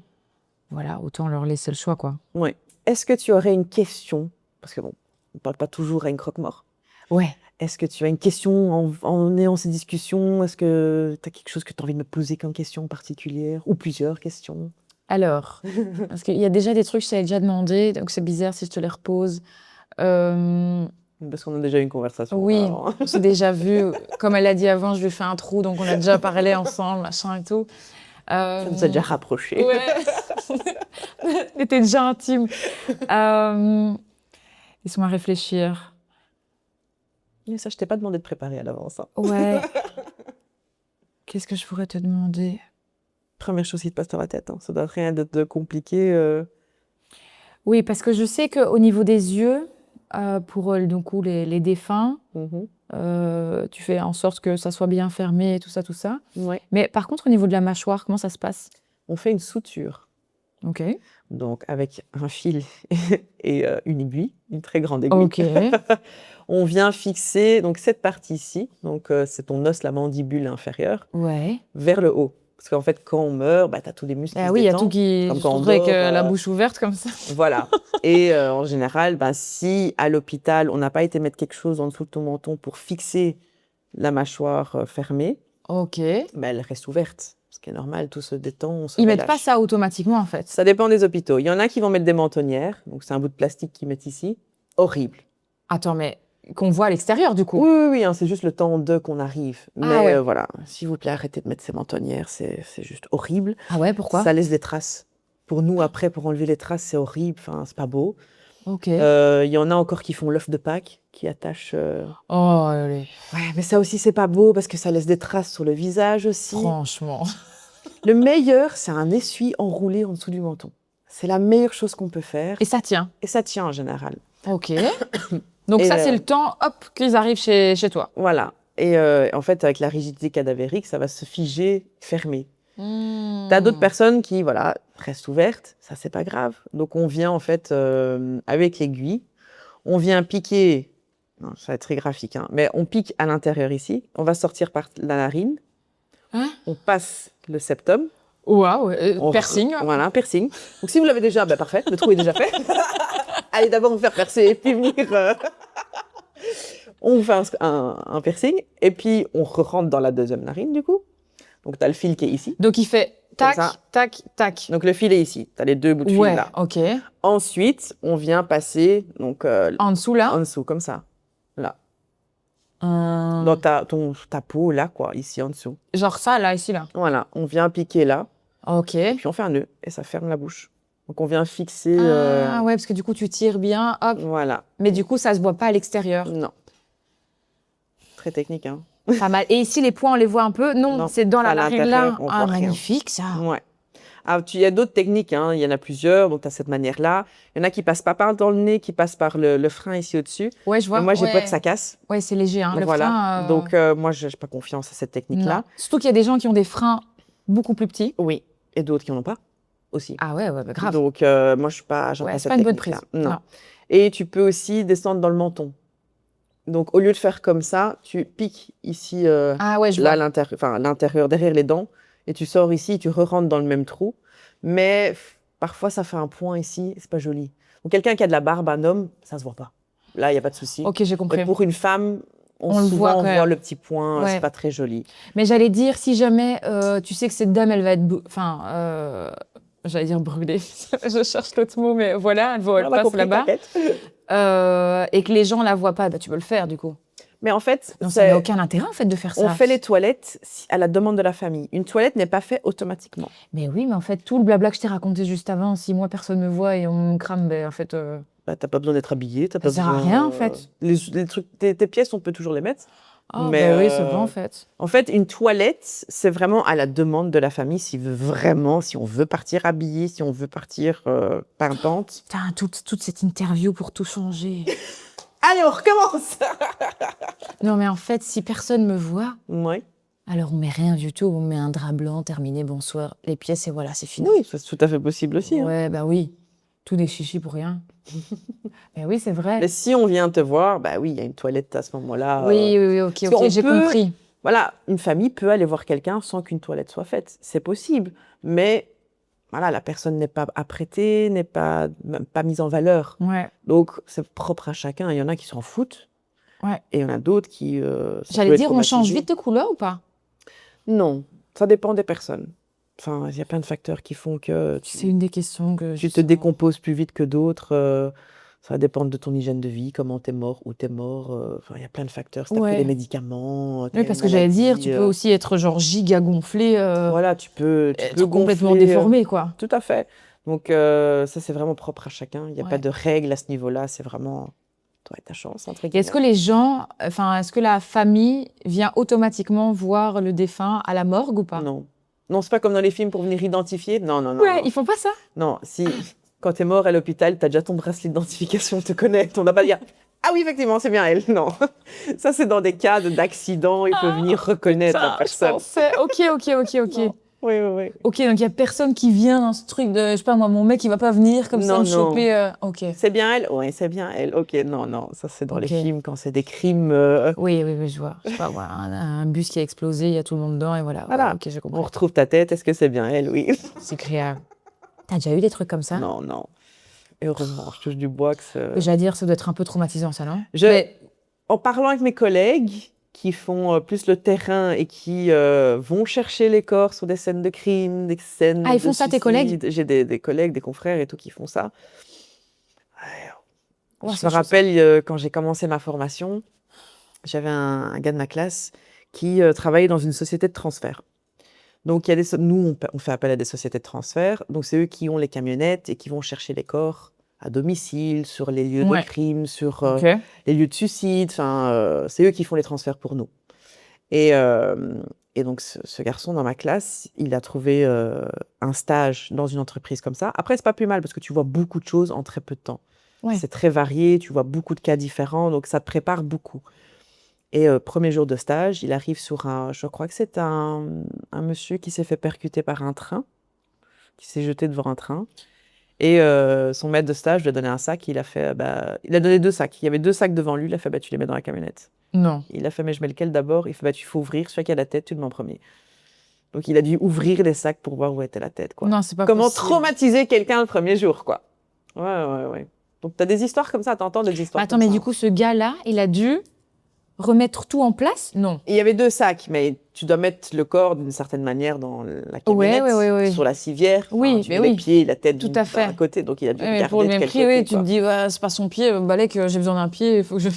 Voilà, autant leur laisser le choix, quoi. Oui. Est-ce que tu aurais une question? Parce que bon, on ne parle pas toujours à une croque-mort. Ouais. Est-ce que tu as une question en ayant ces discussions? Est-ce que tu as quelque chose que tu as envie de me poser comme question particulière? Ou plusieurs questions? Alors, parce qu'il y a déjà des trucs que je t'avais déjà demandé, donc c'est bizarre si je te les repose. Parce qu'on a déjà eu une conversation. Oui, on s'est déjà vu. Comme elle a dit avant, je lui ai fait un trou, donc on a déjà parlé ensemble, machin et tout. Ça nous a déjà rapprochés. Ouais. On était déjà intimes. Laisse-moi réfléchir. Mais ça, je t'ai pas demandé de préparer à l'avance. Hein. Ouais. Qu'est-ce que je pourrais te demander? Première chose qui te passe dans la tête. Hein. Ça doit rien de compliqué. Oui, parce que je sais qu'au niveau des yeux, pour du coup, les défunts, tu fais en sorte que ça soit bien fermé, tout ça. Ouais. Mais par contre, au niveau de la mâchoire, comment ça se passe? On fait une suture. Ok. Donc, avec un fil et une aiguille, une très grande aiguille. Ok. On vient fixer donc, cette partie ici, donc c'est ton os, la mandibule inférieure, vers le haut. Parce qu'en fait, quand on meurt, tu as tous les muscles qui se détendent. Oui, il y a tout qui se retrouve avec la bouche ouverte comme ça. Voilà. Et en général, si à l'hôpital, on n'a pas été mettre quelque chose en dessous de ton menton pour fixer la mâchoire fermée, elle reste ouverte. Ce qui est normal, tout se détend, on se Ils relâche. mettent pas ça automatiquement, en fait. Ça dépend des hôpitaux. Il y en a qui vont mettre des mentonnières, donc c'est un bout de plastique qu'ils mettent ici. Horrible. Attends, mais qu'on voit à l'extérieur, du coup. Oui, hein, c'est juste le temps qu'on arrive. Mais voilà, s'il vous plaît, arrêtez de mettre ces mentonnières, c'est juste horrible. Ah ouais, pourquoi? Ça laisse des traces. Pour nous, après, pour enlever les traces, c'est horrible, enfin, c'est pas beau. Ok. Il y en a encore qui font l'œuf de Pâques, qui attachent... Oh, allez. Ouais, mais ça aussi, c'est pas beau, parce que ça laisse des traces sur le visage aussi. Franchement. Le meilleur, c'est un essuie enroulé en dessous du menton. C'est la meilleure chose qu'on peut faire. Et ça tient? Et ça tient en général. Ok. Donc ça, c'est le temps, hop, qu'ils arrivent chez toi. Voilà. Et en fait, avec la rigidité cadavérique, ça va se figer, fermer. T'as d'autres personnes qui, restent ouvertes. Ça, c'est pas grave. Donc, on vient, en fait, avec l'aiguille, on vient piquer... Non, ça va être très graphique, hein, mais on pique à l'intérieur ici. On va sortir par la narine. On passe le septum. Waouh, piercing. Voilà, piercing. Donc, si vous l'avez déjà, parfait, le trou est déjà fait. Allez d'abord vous faire percer et puis venir... On fait un piercing et puis on rentre dans la deuxième narine du coup. Donc tu as le fil qui est ici. Donc il fait tac, tac, tac. Donc le fil est ici. Tu as les deux bouts de fil là. Ok. Ensuite, on vient passer donc En dessous là. en dessous comme ça. Là. Dans ta peau là quoi, ici en dessous. Genre ça là, ici là. Voilà, on vient piquer là. Ok. Et puis on fait un nœud et ça ferme la bouche. Donc on vient fixer. Ah ouais, parce que du coup tu tires bien, hop. Voilà. Mais du coup ça se voit pas à l'extérieur. Non. Très technique, hein. Pas mal. Et ici les points on les voit un peu. Non, c'est dans la narine là. Ah magnifique ça. Ouais. Alors, il y a d'autres techniques, hein. Il y en a plusieurs, donc tu as cette manière-là. Il y en a qui passent pas par dans le nez, qui passent par le frein ici au-dessus. Ouais, je vois. Mais moi, j'ai peur que ça casse. Ouais, c'est léger, hein. Le voilà. frein. Donc, moi, je n'ai pas confiance à cette technique-là. Non. Surtout qu'il y a des gens qui ont des freins beaucoup plus petits. Oui. Et d'autres qui n'en ont pas aussi. Ah ouais, bah, grave. Donc, moi, je suis pas. C'est pas une bonne prise. Non. Et tu peux aussi descendre dans le menton. Donc, au lieu de faire comme ça, tu piques ici, ah ouais, je là, vois. l'intérieur, derrière les dents, et tu sors ici, tu re-rentres dans le même trou. Mais parfois, ça fait un point ici, c'est pas joli. Donc, quelqu'un qui a de la barbe, un homme, ça se voit pas. Là, il n'y a pas de souci. Ok, j'ai compris. Mais pour une femme, on voit le petit point, c'est pas très joli. Mais j'allais dire, si jamais tu sais que cette dame, elle va être... j'allais dire brûlée. Je cherche l'autre mot, mais voilà, elle passe là-bas. Et que les gens la voient pas, bah, tu peux le faire du coup. Mais en fait, ça n'a aucun intérêt en fait de faire ça. On fait les toilettes à la demande de la famille. Une toilette n'est pas faite automatiquement. Mais oui, mais en fait, tout le blabla que je t'ai raconté juste avant, si moi personne me voit et on me crame, ben en fait. Bah, t'as pas besoin d'être habillé, ça sert à rien en fait. Les trucs, tes pièces, on peut toujours les mettre. Mais oui, c'est vrai en fait. En fait, une toilette, c'est vraiment à la demande de la famille si on veut partir habillé, si on veut partir pimpante. Putain, toute cette interview pour tout changer. Allez, on recommence. Non, mais en fait, si personne me voit, alors on met rien du tout, on met un drap blanc, terminé, bonsoir, les pièces et voilà, c'est fini. Oui, c'est tout à fait possible aussi. Ouais, bah oui, tout des chichis pour rien. Mais oui, c'est vrai. Mais si on vient te voir, bah oui, il y a une toilette à ce moment-là. Oui, ok, j'ai compris. Voilà, une famille peut aller voir quelqu'un sans qu'une toilette soit faite. C'est possible, mais voilà, la personne n'est pas apprêtée, n'est pas mise en valeur. Ouais. Donc, c'est propre à chacun. Il y en a qui s'en foutent. Ouais. Et il y en a d'autres qui... J'allais dire, on change vite de couleur ou pas? Non, ça dépend des personnes. Enfin, il y a plein de facteurs qui font que... C'est une des questions que... Tu te décomposes plus vite que d'autres. Ça va dépendre de ton hygiène de vie, comment t'es mort, où t'es mort. Enfin, il y a plein de facteurs. Si t'as pris des médicaments. Oui, parce que j'allais dire, tu peux aussi être genre giga gonflé. Voilà, tu peux être complètement déformé, quoi. Tout à fait. Donc, ça, c'est vraiment propre à chacun. Il n'y a pas de règles à ce niveau-là. C'est vraiment... Toi et ta chance, entre guillemets. Est-ce que les gens... Enfin, est-ce que la famille vient automatiquement voir le défunt à la morgue ou pas? Non. Non, c'est pas comme dans les films pour venir identifier. Non. Ouais, non. Ils font pas ça? Non, si... Quand t'es mort à l'hôpital, t'as déjà ton bracelet d'identification, on te connaît, on n'a pas dire « Ah oui, effectivement, c'est bien elle ». Non, ça c'est dans des cas d'accident, il faut venir reconnaître la personne. Ok. Oui. Ok, donc il n'y a personne qui vient dans ce truc de, je sais pas moi, mon mec il va pas venir comme ça me choper. Ok. C'est bien elle? Oui, c'est bien elle. Ok, non, ça c'est dans les films quand c'est des crimes. Oui, je vois. Je sais pas, voilà, un bus qui a explosé, il y a tout le monde dedans et voilà. Voilà, ok, j'ai compris. On retrouve ta tête, est-ce que c'est bien elle? Oui. C'est créable. T'as déjà eu des trucs comme ça? Non. Et heureusement, je touche du bois que j'allais dire, ça doit être un peu traumatisant, ça, non? En parlant avec mes collègues qui font plus le terrain et qui vont chercher les corps sur des scènes de crime, des scènes ils font ça, tes collègues? J'ai des collègues, des confrères et tout qui font ça. Je me rappelle, quand j'ai commencé ma formation, j'avais un gars de ma classe qui travaillait dans une société de transfert. Donc, nous, on fait appel à des sociétés de transfert. Donc, c'est eux qui ont les camionnettes et qui vont chercher les corps à domicile, sur les lieux de crime, sur les lieux de suicide. Enfin, c'est eux qui font les transferts pour nous. Et donc, ce garçon dans ma classe, il a trouvé un stage dans une entreprise comme ça. Après, c'est pas plus mal parce que tu vois beaucoup de choses en très peu de temps. Ouais. C'est très varié, tu vois beaucoup de cas différents, donc ça te prépare beaucoup. Et premier jour de stage, il arrive sur je crois que c'est un monsieur qui s'est fait percuter par un train, qui s'est jeté devant un train. Et son maître de stage lui a donné un sac, il a donné 2 sacs. Il y avait 2 sacs devant lui, il a fait, tu les mets dans la camionnette. Non. Il a fait, mais je mets lequel d'abord? Il fait, tu faut ouvrir, celui qui a la tête, tu le mets en premier. Donc il a dû ouvrir les sacs pour voir où était la tête, quoi. Non, c'est pas Comment possible. traumatiser quelqu'un le premier jour, quoi. Ouais. Donc t'as des histoires comme ça, t'entends des histoires Attends, comme mais ça. Du coup, ce gars-là, il a dû remettre tout en place? Non. Et il y avait 2 sacs, mais tu dois mettre le corps d'une certaine manière dans la camionnette, Ouais. sur la civière. Oui, Enfin, tu mais mets les oui. pieds et la tête Tout à fait. d'un côté, donc il a dû Ouais, mais regarder pour le de même quel prix, côté, oui, tu quoi. te dis, ouais, c'est pas son pied, Balek, j'ai besoin d'un pied, il faut que je...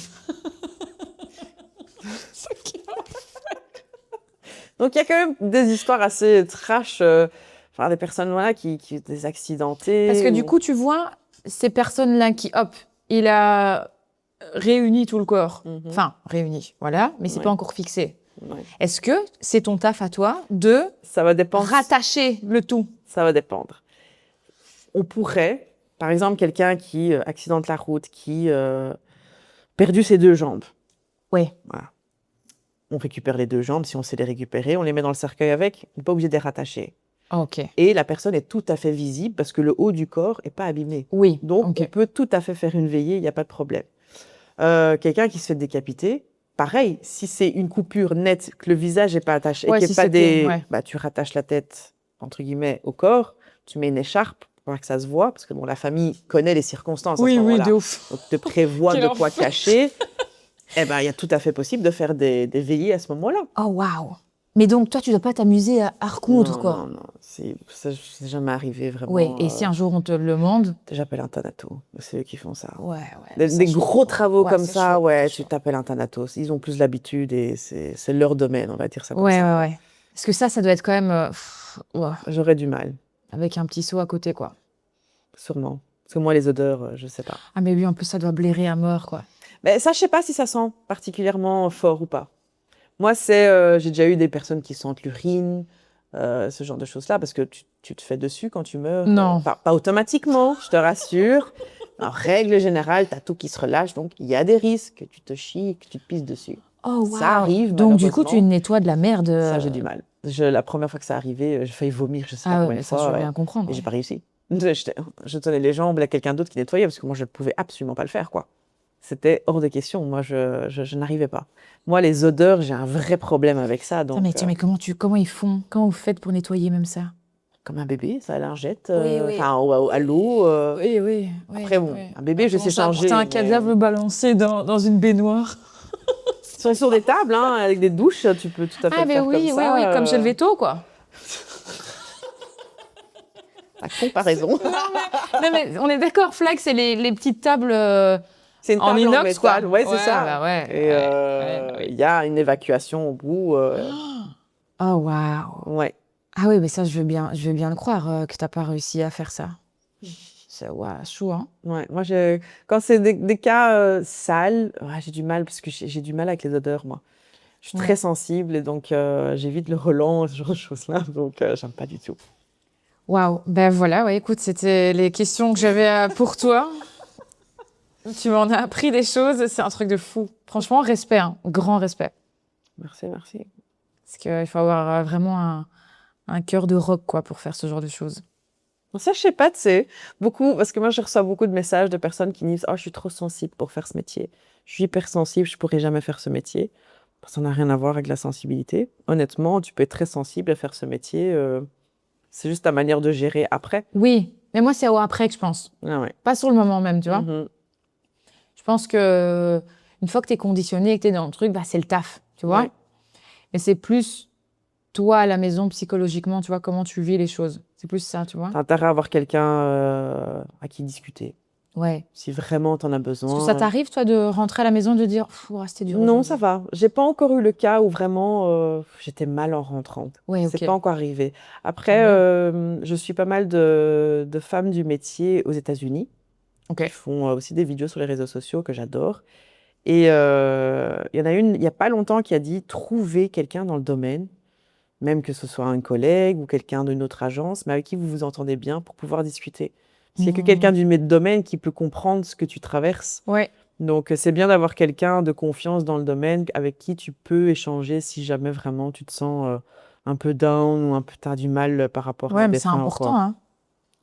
Donc il y a quand même des histoires assez trash, enfin des personnes voilà, qui des accidentées. Parce que du coup, tu vois, ces personnes-là qui, hop, il a réuni tout le corps. Enfin, réuni, voilà, mais c'est Ouais. pas encore fixé. Ouais. Est-ce que c'est ton taf à toi de Ça va dépendre. rattacher le tout? Ça va dépendre. On pourrait, par exemple, quelqu'un qui accidente la route, qui perdu ses 2 jambes. Ouais. Voilà. On récupère les 2 jambes, si on sait les récupérer, on les met dans le cercueil avec, on n'est pas obligé de les rattacher. Ok. Et la personne est tout à fait visible parce que le haut du corps n'est pas abîmé. Oui. Donc, ok. on peut tout à fait faire une veillée, il n'y a pas de problème. Quelqu'un qui se fait décapiter, pareil, si c'est une coupure nette, que le visage n'est pas attaché, Ouais, et qu'il n'y si a pas c'était- des... ouais. Bah, tu rattaches la tête, entre guillemets, au corps, tu mets une écharpe pour que ça se voit, parce que bon, la famille connaît les circonstances à ce moment-là. de ouf. Donc, te prévoit Quel de quoi enfer. cacher. Eh ben, il y a tout à fait possible de faire des veillées à ce moment-là. Oh, waouh. Mais donc, toi, tu dois pas t'amuser à recoudre, Non, quoi. non, non. Ça, c'est jamais arrivé, vraiment. Ouais, et si un jour on te le demande... J'appelle un thanato. C'est eux qui font ça. Ouais. Des c'est gros chaud. travaux Ouais, comme c'est ça, chaud, ouais, c'est tu chaud. t'appelles un thanatos. Ils ont plus l'habitude et c'est leur domaine, on va dire ça comme Ouais. ça. Parce que ça doit être quand même... ouais, J'aurais du mal, avec un petit seau à côté, quoi. sûrement. Parce que moi, les odeurs, je sais pas. Ah, mais oui, en plus, ça doit blairer à mort, quoi. Mais ça, je sais pas si ça sent particulièrement fort ou pas. Moi, j'ai déjà eu des personnes qui sentent l'urine, ce genre de choses-là, parce que tu te fais dessus quand tu meurs. Non. Pas automatiquement, je te rassure. En règle générale, tu as tout qui se relâche, donc il y a des risques que tu te chies, que tu te pisses dessus. Oh, wow. Ça arrive, Donc, du coup, tu malheureusement. nettoies de la merde. Ça, j'ai du mal. La première fois que ça arrivait, j'ai failli vomir, je sais pas Ah combien ouais, de ça, je fois. veux Ouais. bien comprendre. Et j'ai pas réussi. Je tenais les jambes à quelqu'un d'autre qui nettoyait, parce que moi, je ne pouvais absolument pas le faire, quoi. C'était hors de question. Moi, je n'arrivais pas. Moi, les odeurs, j'ai un vrai problème avec ça. Donc, Tiens, mais comment ils font? Comment vous faites pour nettoyer même ça? comme un bébé, ça, à la lingette, Oui. enfin, à l'eau. Oui. Après, bon, un bébé, je sais changer. T'as un mais- cadavre balancé dans une baignoire. Sur des tables, hein, avec des douches, tu peux tout à fait Ah, le mais faire oui, comme ça. comme chez le veto, quoi. La comparaison. Non, mais on est d'accord, Flag, c'est les petites tables C'est une en table inox, métal, quoi. ouais, c'est ça. Bah ouais. Et Bah oui. il y a une évacuation au bout. Oh, waouh. Ouais. Ah oui, mais ça, je veux bien le croire que t'as pas réussi à faire ça. C'est chou, hein. Ouais. Moi, quand c'est des cas sales, ouais, j'ai du mal parce que j'ai du mal avec les odeurs, moi. Je suis très sensible et donc j'évite le relent, ce genre de choses-là. Donc, j'aime pas du tout. Waouh. Ben voilà, ouais, écoute, c'était les questions que j'avais pour toi. Tu m'en as appris des choses, c'est un truc de fou. Franchement, respect, hein, grand respect. Merci. Parce qu'il faut avoir vraiment un cœur de rock, quoi, pour faire ce genre de choses. Bon, ça, je sais pas, tu sais. Beaucoup, parce que moi, je reçois beaucoup de messages de personnes qui disent « Oh, je suis trop sensible pour faire ce métier. Je suis hypersensible, je pourrais jamais faire ce métier. » Ça n'a rien à voir avec la sensibilité. Honnêtement, tu peux être très sensible à faire ce métier. C'est juste ta manière de gérer après. Oui, mais moi, c'est après que je pense. Ah ouais. Pas sur le moment même, tu vois. Mhm. Je pense que une fois que tu es conditionné et que tu es dans le truc, bah, c'est le taf, tu vois. Ouais. Et c'est plus toi à la maison, psychologiquement, tu vois, comment tu vis les choses. C'est plus ça, tu vois. T'as intérêt à avoir quelqu'un à qui discuter. Ouais. Si vraiment t'en as besoin. Est-ce que ça t'arrive, toi, de rentrer à la maison et de dire, c'était dur Non, aujourd'hui. ça va. J'ai pas encore eu le cas où vraiment j'étais mal en rentrant. Ouais, C'est ok. pas encore arrivé. Après, je suis pas mal de femmes du métier aux États-Unis Ok. qui font aussi des vidéos sur les réseaux sociaux que j'adore. Et il y en a une, il y a pas longtemps, qui a dit trouvez quelqu'un dans le domaine, même que ce soit un collègue ou quelqu'un d'une autre agence, mais avec qui vous vous entendez bien pour pouvoir discuter. S'il y a que quelqu'un du domaine qui peut comprendre ce que tu traverses. Ouais. Donc, c'est bien d'avoir quelqu'un de confiance dans le domaine avec qui tu peux échanger si jamais vraiment tu te sens un peu down ou un peu t'as du mal par rapport à Ouais, un mais c'est défunt ou important, quoi. hein.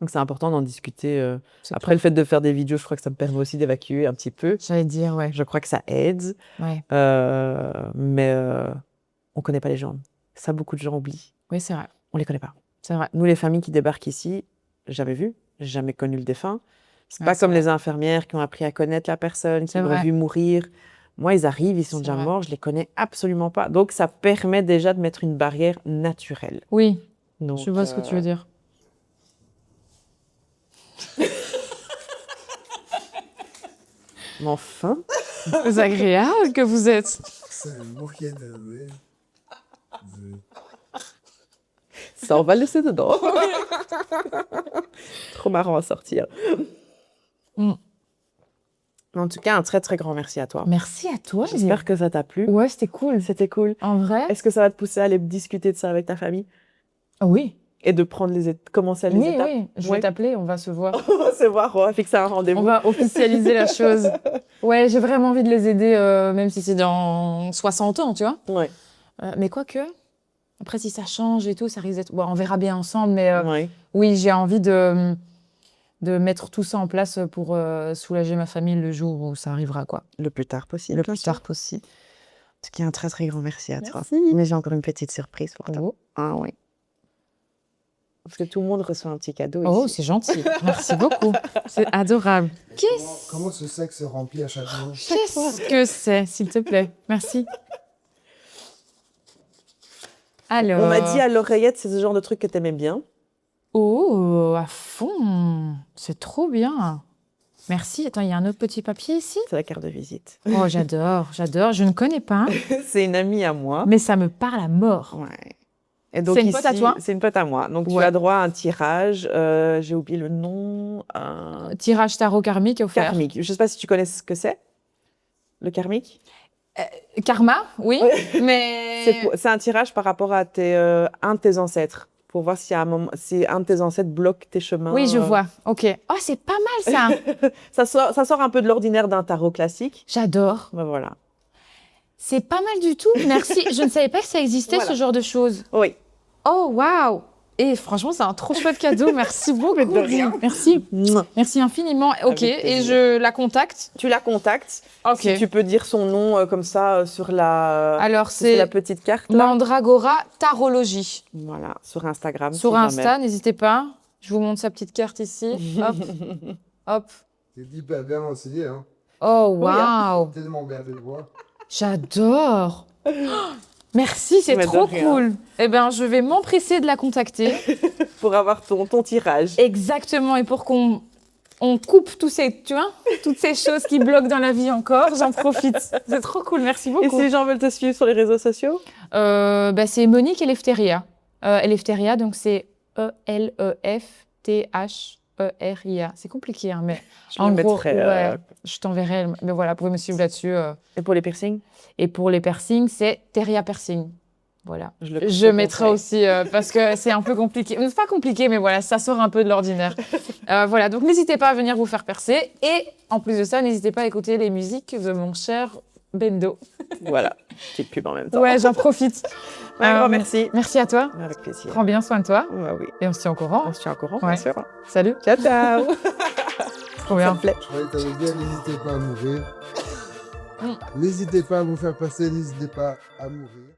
Donc, c'est important d'en discuter. C'est Après, le fait de faire des vidéos, je crois que ça me permet aussi d'évacuer un petit peu. J'allais dire, ouais. Je crois que ça aide, Ouais. mais on connaît pas les gens. Ça, beaucoup de gens oublient. Oui, c'est vrai. On les connaît pas. C'est vrai. Nous, les familles qui débarquent ici, jamais vu, jamais connu le défunt. C'est Ouais, pas c'est comme vrai. les infirmières qui ont appris à connaître la personne, qui C'est l'ont vrai. vu mourir. Moi, ils arrivent, ils sont C'est déjà vrai. morts, je les connais absolument pas. Donc, ça permet déjà de mettre une barrière naturelle. Oui, Donc, je vois ce que tu veux dire. Mais enfin, C'est agréable que vous êtes. C'est le mot qui est énervé. ça, on va le laisser dedans. Trop marrant à sortir. Mm. En tout cas, un très, très grand merci à toi. Merci à toi. J'espère que ça t'a plu. Ouais, c'était cool. C'était cool. En vrai? Est-ce que ça va te pousser à aller discuter de ça avec ta famille Oui. et de prendre commencer les Oui, étapes? oui. Je Ouais. vais t'appeler, on va se voir. On va se voir, on va fixer un rendez-vous. On va officialiser la chose. Ouais, j'ai vraiment envie de les aider, même si c'est dans 60 ans, tu vois. Ouais. Mais quoique, après, si ça change et tout, ça risque d'être... Bon, on verra bien ensemble, mais Ouais. oui, j'ai envie de mettre tout ça en place pour soulager ma famille le jour où ça arrivera, quoi. Le plus tard possible. Le bien plus sûr. tard possible. En tout cas, un très, très grand merci à toi. Merci. Mais j'ai encore une petite surprise pour toi. Oh, Ah oui. Parce que tout le monde reçoit un petit cadeau oh ici. c'est gentil. Merci beaucoup. C'est adorable. Comment ce sac se remplit à chaque fois? Qu'est-ce que c'est, s'il te plaît? Merci. Alors... On m'a dit à l'oreillette, c'est ce genre de truc que t'aimais bien. Oh, à fond. C'est trop bien. Merci. Attends, il y a un autre petit papier ici? C'est la carte de visite. Oh, j'adore, j'adore. Je ne connais pas, C'est une amie à moi. mais ça me parle à mort. Ouais. Et donc C'est une pote à ici, toi? C'est une pote à moi. Donc tu Ouais. as droit à un tirage. J'ai oublié le nom. Un Tirage tarot karmique offert. karmique. Je ne sais pas si tu connais ce que c'est. Le karmique. Karma, oui, Ouais. mais... C'est un tirage par rapport à un de tes ancêtres. Pour voir si, à un moment, si un de tes ancêtres bloque tes chemins. Oui, je vois. Ok. Oh, c'est pas mal ça. Ça sort un peu de l'ordinaire d'un tarot classique. J'adore. Ben voilà. C'est pas mal du tout. Merci. Je ne savais pas que ça existait, Voilà. ce genre de choses. Oui. Oh, waouh. Et franchement, c'est un trop chouette cadeau. Merci beaucoup. Mais de rien. Merci. Mouah. Merci infiniment. Ok. Avec Et plaisir. je la contacte. Tu la contactes. Ok. Si tu peux dire son nom comme ça sur la Alors, sur la c'est petite carte. Là. Mandragora Tarologie. Voilà, sur Instagram. Sur si Insta, jamais. n'hésitez pas. Je vous montre sa petite carte ici. Hop. Hop. C'est hyper bien renseigné, hein. Oh, Oui, hein. waouh. Tellement bien de le voir. J'adore. Merci, c'est Mais de trop rien. cool. Eh bien, je vais m'empresser de la contacter. Pour avoir ton tirage. Exactement. Et pour qu'on coupe tous ces, tu vois, toutes ces choses qui bloquent dans la vie encore, j'en profite. C'est trop cool. Merci Et beaucoup. si les gens veulent te suivre sur les réseaux sociaux? Bah, c'est Monique Eleftheria. Eleftheria, donc c'est Eleftheria. C'est compliqué, hein, mais Je en le gros, mettrai. ouais, je t'enverrai. Mais voilà, vous pouvez me suivre là-dessus. Et pour les piercings? Et pour les piercings, c'est Teria Piercing. Voilà. Je Je mettrai aussi, parce que c'est un peu compliqué. C'est pas compliqué, mais voilà, ça sort un peu de l'ordinaire. Voilà, donc n'hésitez pas à venir vous faire percer. Et en plus de ça, n'hésitez pas à écouter les musiques de mon cher Bendo. Voilà, petite pub en même temps. Ouais, j'en profite. Un grand merci. Merci à toi. Avec plaisir. Prends bien soin de toi. Ouais, oui. Et on se tient au courant. On se tient au courant, Ouais. bien sûr. Salut. Ciao, ciao. Trop Ça bien. me plaît. Je croyais que t'avais bien, n'hésitez pas à mourir. N'hésitez pas à vous faire passer, n'hésitez pas à mourir.